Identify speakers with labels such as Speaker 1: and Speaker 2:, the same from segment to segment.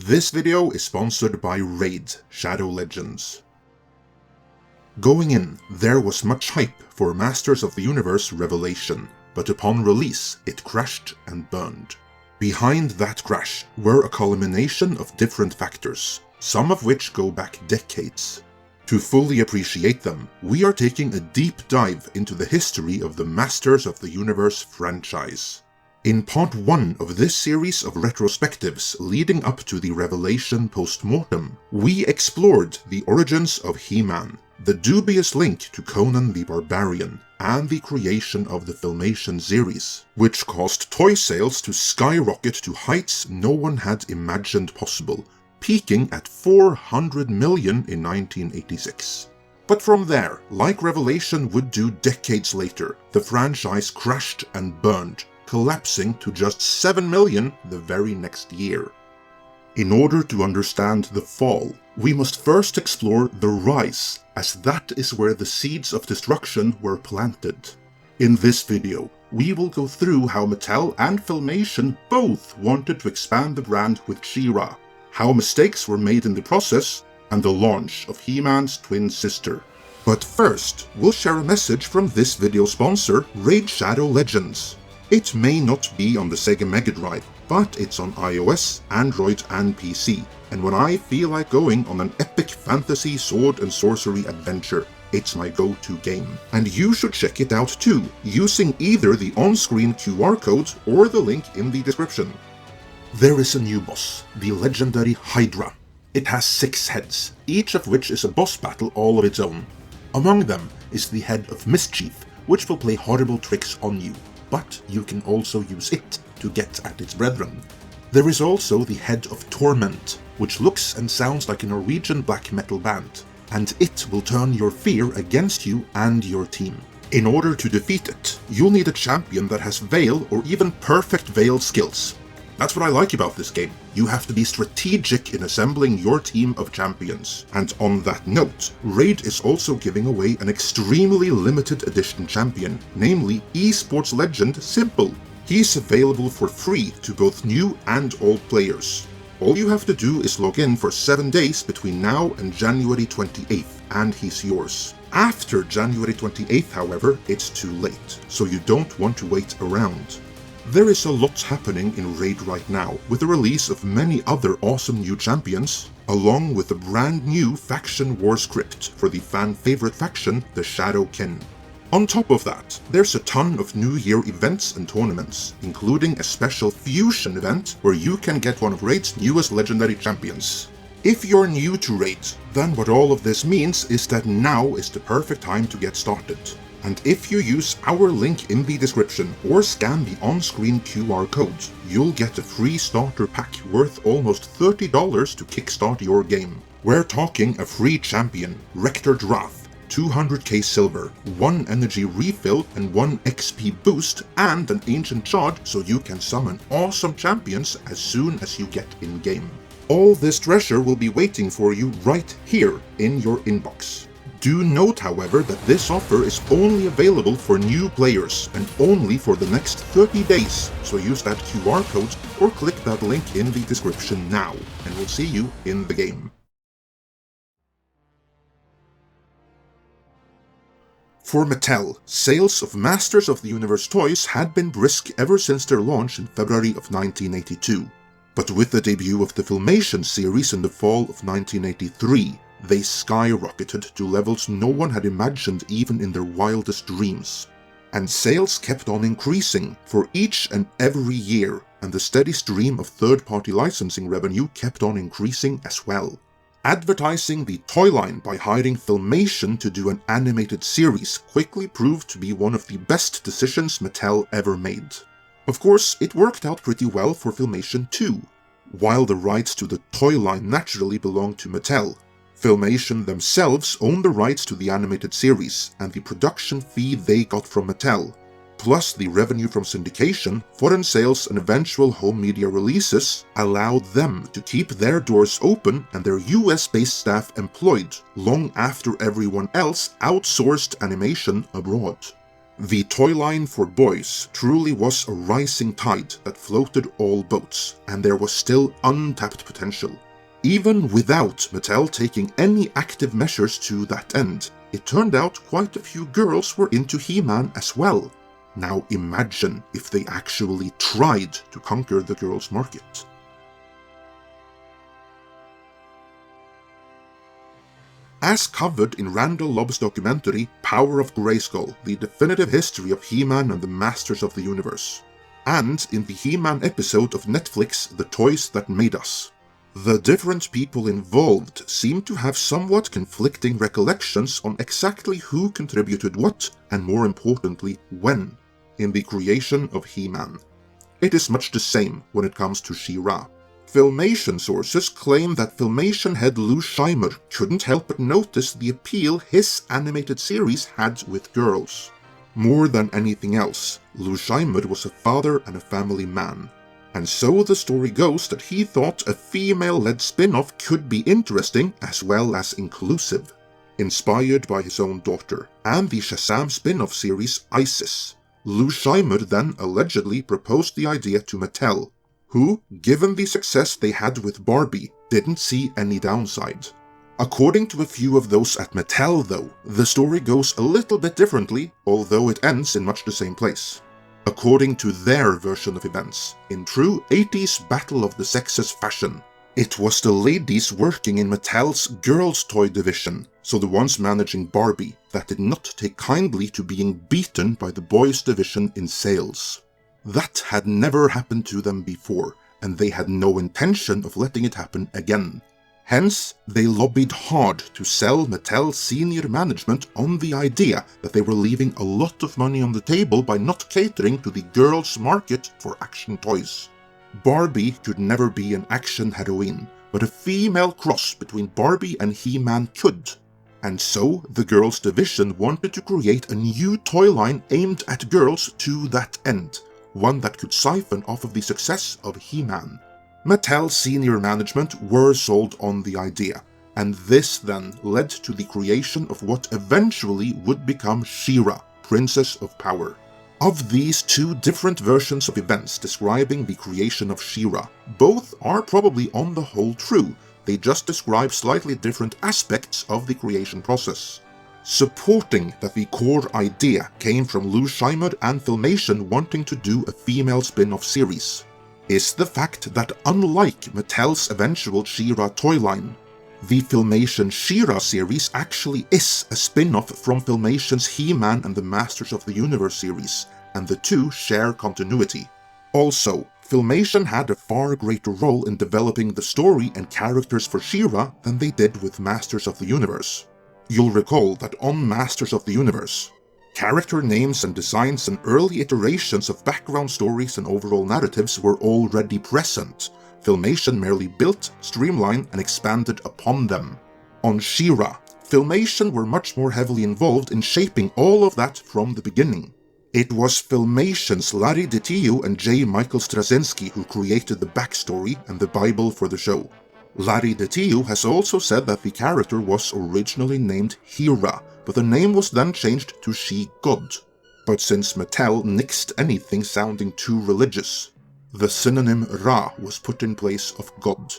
Speaker 1: This video is sponsored by Raid: Shadow Legends. Going in, there was much hype for Masters of the Universe Revelation, but upon release it crashed and burned. Behind that crash were a culmination of different factors, some of which go back decades. To fully appreciate them, we are taking a deep dive into the history of the Masters of the Universe franchise. In part 1 of this series of retrospectives leading up to the Revelation Postmortem, we explored the origins of He-Man, the dubious link to Conan the Barbarian, and the creation of the Filmation series, which caused toy sales to skyrocket to heights no one had imagined possible, peaking at 400 million in 1986. But from there, like Revelation would do decades later, the franchise crashed and burned, collapsing to just 7 million the very next year. In order to understand the fall, we must first explore the rise, as that is where the seeds of destruction were planted. In this video, we will go through how Mattel and Filmation both wanted to expand the brand with She-Ra, how mistakes were made in the process, and the launch of He-Man's twin sister. But first, we'll share a message from this video sponsor, Raid: Shadow Legends. It may not be on the Sega Mega Drive, but it's on iOS, Android and PC, and when I feel like going on an epic fantasy sword and sorcery adventure, it's my go-to game. And you should check it out too, using either the on-screen QR code or the link in the description. There is a new boss, the legendary Hydra. It has 6 heads, each of which is a boss battle all of its own. Among them is the head of Mischief, which will play horrible tricks on you, but you can also use it to get at its brethren. There is also the head of Torment, which looks and sounds like a Norwegian black metal band, and it will turn your fear against you and your team. In order to defeat it, you'll need a champion that has Veil or even perfect Veil skills. That's what I like about this game. You have to be strategic in assembling your team of champions. And on that note, Raid is also giving away an extremely limited edition champion, namely esports legend Simple. He's available for free to both new and old players. All you have to do is log in for 7 days between now and January 28th, and he's yours. After January 28th, however, it's too late, so you don't want to wait around. There is a lot happening in Raid right now, with the release of many other awesome new champions, along with a brand new faction war script for the fan-favorite faction, the Shadow Kin. On top of that, there's a ton of New Year events and tournaments, including a special Fusion event where you can get one of Raid's newest legendary champions. If you're new to Raid, then what all of this means is that now is the perfect time to get started. And if you use our link in the description or scan the on-screen QR code, you'll get a free starter pack worth almost $30 to kickstart your game. We're talking a free champion, Rector's Wrath, 200k silver, 1 energy refill and 1 XP boost, and an ancient shard so you can summon awesome champions as soon as you get in-game. All this treasure will be waiting for you right here in your inbox. Do note, however, that this offer is only available for new players and only for the next 30 days, so use that QR code or click that link in the description now, and we'll see you in the game. For Mattel, sales of Masters of the Universe toys had been brisk ever since their launch in February of 1982. But with the debut of the Filmation series in the fall of 1983, they skyrocketed to levels no one had imagined even in their wildest dreams. And sales kept on increasing for each and every year, and the steady stream of third-party licensing revenue kept on increasing as well. Advertising the toy line by hiring Filmation to do an animated series quickly proved to be one of the best decisions Mattel ever made. Of course, it worked out pretty well for Filmation too. While the rights to the toy line naturally belonged to Mattel, Filmation themselves owned the rights to the animated series and the production fee they got from Mattel, plus the revenue from syndication, foreign sales and eventual home media releases allowed them to keep their doors open and their US-based staff employed long after everyone else outsourced animation abroad. The toy line for boys truly was a rising tide that floated all boats, and there was still untapped potential. Even without Mattel taking any active measures to that end, it turned out quite a few girls were into He-Man as well. Now imagine if they actually tried to conquer the girls' market. As covered in Randall Lobb's documentary Power of Grayskull, the definitive history of He-Man and the Masters of the Universe, and in the He-Man episode of Netflix The Toys That Made Us, the different people involved seem to have somewhat conflicting recollections on exactly who contributed what, and more importantly, when, in the creation of He-Man. It is much the same when it comes to She-Ra. Filmation sources claim that Filmation head Lou Scheimer couldn't help but notice the appeal his animated series had with girls. More than anything else, Lou Scheimer was a father and a family man, and so the story goes that he thought a female-led spin-off could be interesting as well as inclusive. Inspired by his own daughter, and the Shazam spin-off series Isis, Lou Scheimer then allegedly proposed the idea to Mattel, who, given the success they had with Barbie, didn't see any downside. According to a few of those at Mattel though, the story goes a little bit differently, although it ends in much the same place. According to their version of events, in true 80s Battle of the Sexes fashion, it was the ladies working in Mattel's girls' toy division, so the ones managing Barbie, that did not take kindly to being beaten by the boys' division in sales. That had never happened to them before, and they had no intention of letting it happen again. Hence, they lobbied hard to sell Mattel's senior management on the idea that they were leaving a lot of money on the table by not catering to the girls' market for action toys. Barbie could never be an action heroine, but a female cross between Barbie and He-Man could. And so, the girls' division wanted to create a new toy line aimed at girls to that end, one that could siphon off of the success of He-Man. Mattel's senior management were sold on the idea, and this then led to the creation of what eventually would become She-Ra, Princess of Power. Of these two different versions of events describing the creation of She-Ra, both are probably on the whole true, they just describe slightly different aspects of the creation process. Supporting that the core idea came from Lou Scheimer and Filmation wanting to do a female spin-off series, is the fact that unlike Mattel's eventual She-Ra toy line, the Filmation She-Ra series actually is a spin-off from Filmation's He-Man and the Masters of the Universe series, and the two share continuity. Also, Filmation had a far greater role in developing the story and characters for She-Ra than they did with Masters of the Universe. You'll recall that on Masters of the Universe, character names and designs and early iterations of background stories and overall narratives were already present. Filmation merely built, streamlined, and expanded upon them. On She-Ra, Filmation were much more heavily involved in shaping all of that from the beginning. It was Filmation's Larry DiTio and J. Michael Straczynski who created the backstory and the Bible for the show. Larry DiTio has also said that the character was originally named Hera, but the name was then changed to She-God. But since Mattel nixed anything sounding too religious, the synonym Ra was put in place of God.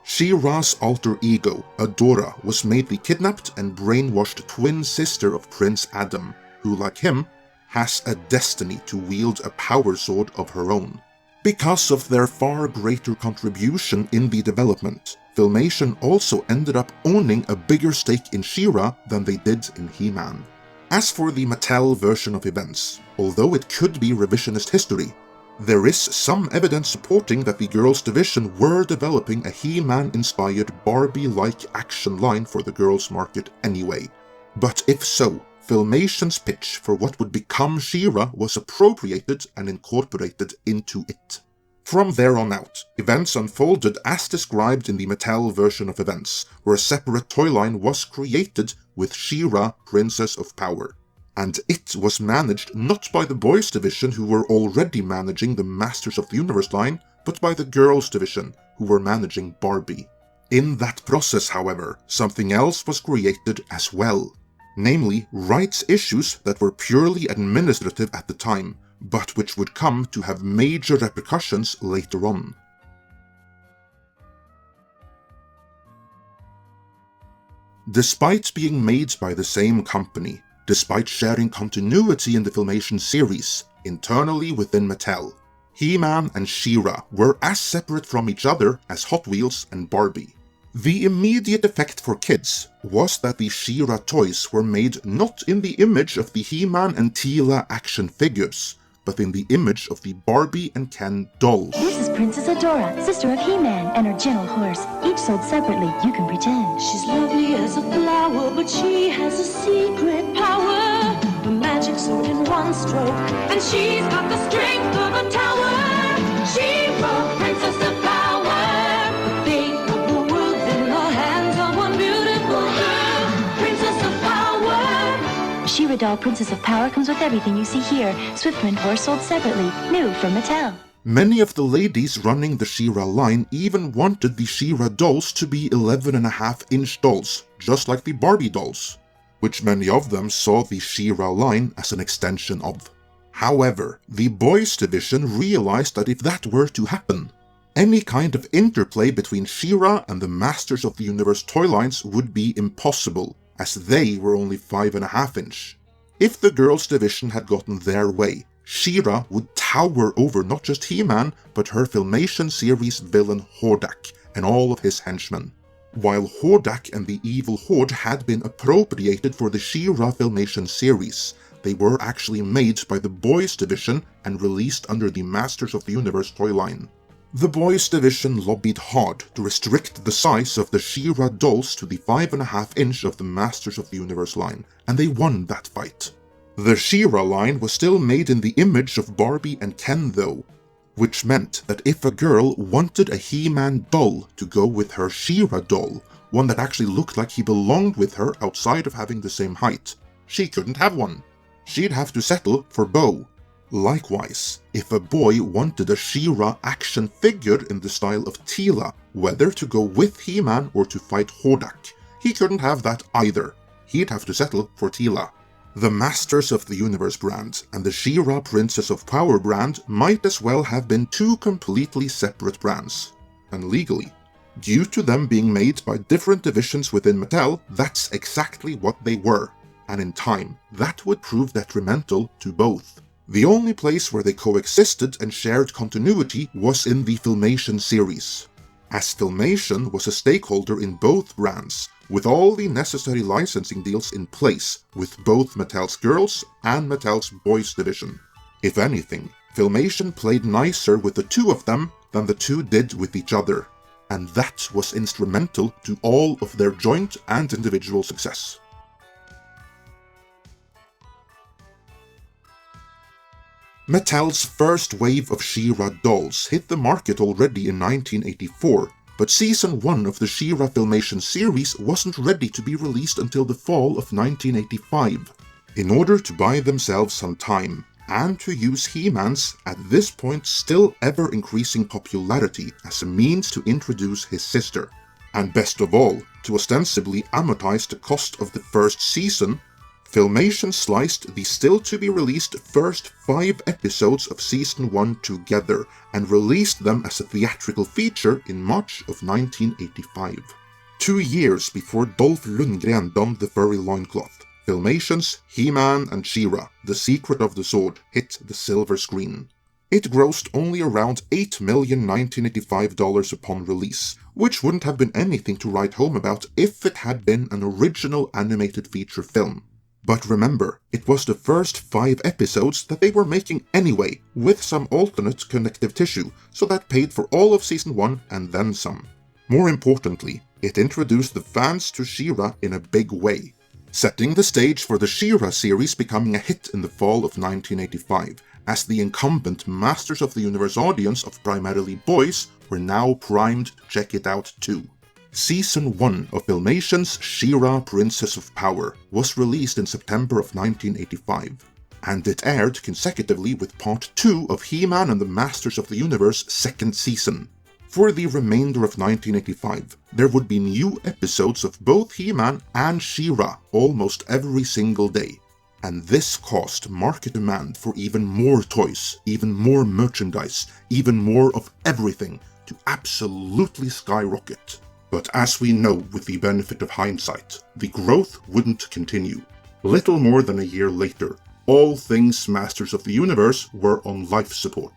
Speaker 1: She-Ra's alter ego, Adora, was made the kidnapped and brainwashed twin sister of Prince Adam, who, like him, has a destiny to wield a power sword of her own. Because of their far greater contribution in the development, Filmation also ended up owning a bigger stake in She-Ra than they did in He-Man. As for the Mattel version of events, although it could be revisionist history, there is some evidence supporting that the girls' division were developing a He-Man-inspired Barbie-like action line for the girls' market anyway. But if so, Filmation's pitch for what would become She-Ra was appropriated and incorporated into it. From there on out, events unfolded as described in the Mattel version of events, where a separate toy line was created with She-Ra, Princess of Power. And it was managed not by the boys' division who were already managing the Masters of the Universe line, but by the girls' division who were managing Barbie. In that process, however, something else was created as well. namely rights issues that were purely administrative at the time, but which would come to have major repercussions later on. Despite being made by the same company, despite sharing continuity in the Filmation series, internally within Mattel, He-Man and She-Ra were as separate from each other as Hot Wheels and Barbie. The immediate effect for kids was that the She-Ra toys were made not in the image of the He-Man and Teela action figures, but in the image of the Barbie and Ken dolls.
Speaker 2: This is Princess Adora, sister of He-Man, and her gentle horse. Each sold separately, you can pretend.
Speaker 3: She's lovely as a flower, but she has a secret power. A magic sword in one stroke, and she's got the strength of a tower. She-Ra, princess of power. The fate of the world's in the hands of one beautiful girl. Princess of power.
Speaker 2: She-Ra doll Princess of Power comes with everything you see here. Swiftprint horse sold separately, new from Mattel.
Speaker 1: Many of the ladies running the She-Ra line even wanted the She-Ra dolls to be 11.5-inch dolls, just like the Barbie dolls, which many of them saw the She-Ra line as an extension of. However, the boys division realized that if that were to happen, any kind of interplay between She-Ra and the Masters of the Universe toy lines would be impossible, as they were only 5.5-inch. If the girls division had gotten their way, She-Ra would tower over not just He-Man, but her Filmation series villain Hordak and all of his henchmen. While Hordak and the Evil Horde had been appropriated for the She-Ra Filmation series, they were actually made by the Boys Division and released under the Masters of the Universe toy line. The Boys Division lobbied hard to restrict the size of the She-Ra dolls to the 5.5-inch of the Masters of the Universe line, and they won that fight. The She-Ra line was still made in the image of Barbie and Ken though, which meant that if a girl wanted a He-Man doll to go with her She-Ra doll, one that actually looked like he belonged with her outside of having the same height, she couldn't have one. She'd have to settle for Bo. Likewise, if a boy wanted a She-Ra action figure in the style of Teela, whether to go with He-Man or to fight Hordak, he couldn't have that either. He'd have to settle for Teela. The Masters of the Universe brand and the She-Ra Princess of Power brand might as well have been two completely separate brands. And legally, due to them being made by different divisions within Mattel, that's exactly what they were. And in time, that would prove detrimental to both. The only place where they coexisted and shared continuity was in the Filmation series, as Filmation was a stakeholder in both brands, with all the necessary licensing deals in place with both Mattel's Girls and Mattel's Boys division. If anything, Filmation played nicer with the two of them than the two did with each other, and that was instrumental to all of their joint and individual success. Mattel's first wave of She-Ra dolls hit the market already in 1984, but Season 1 of the She-Ra Filmation series wasn't ready to be released until the fall of 1985. In order to buy themselves some time, and to use He-Man's, at this point still ever-increasing popularity as a means to introduce his sister, and best of all, to ostensibly amortize the cost of the first season, Filmation sliced the still-to-be-released first 5 episodes of Season 1 together and released them as a theatrical feature in March of 1985. 2 years before Dolph Lundgren donned the furry loincloth, Filmation's He-Man and She-Ra, The Secret of the Sword hit the silver screen. It grossed only around $8 million $1985 upon release, which wouldn't have been anything to write home about if it had been an original animated feature film. But remember, it was the first 5 episodes that they were making anyway, with some alternate connective tissue, so that paid for all of Season 1 and then some. More importantly, it introduced the fans to She-Ra in a big way, setting the stage for the She-Ra series becoming a hit in the fall of 1985, as the incumbent Masters of the Universe audience of primarily boys were now primed to check it out too. Season 1 of Filmation's She-Ra Princess of Power was released in September of 1985, and it aired consecutively with Part 2 of He-Man and the Masters of the Universe second season. For the remainder of 1985, there would be new episodes of both He-Man and She-Ra almost every single day. And this caused market demand for even more toys, even more merchandise, even more of everything to absolutely skyrocket. But as we know with the benefit of hindsight, the growth wouldn't continue. Little more than a year later, all things Masters of the Universe were on life support.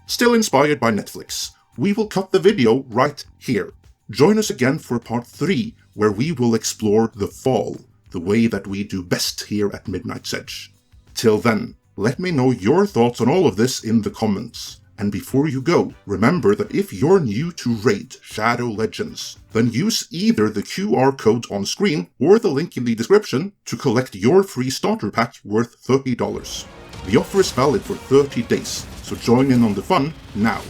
Speaker 1: Still inspired by Netflix, we will cut the video right here. Join us again for part 3, where we will explore the fall, the way that we do best here at Midnight's Edge. Till then, let me know your thoughts on all of this in the comments. And before you go, remember that if you're new to Raid Shadow Legends, then use either the QR code on screen or the link in the description to collect your free starter pack worth $30. The offer is valid for 30 days, so join in on the fun now.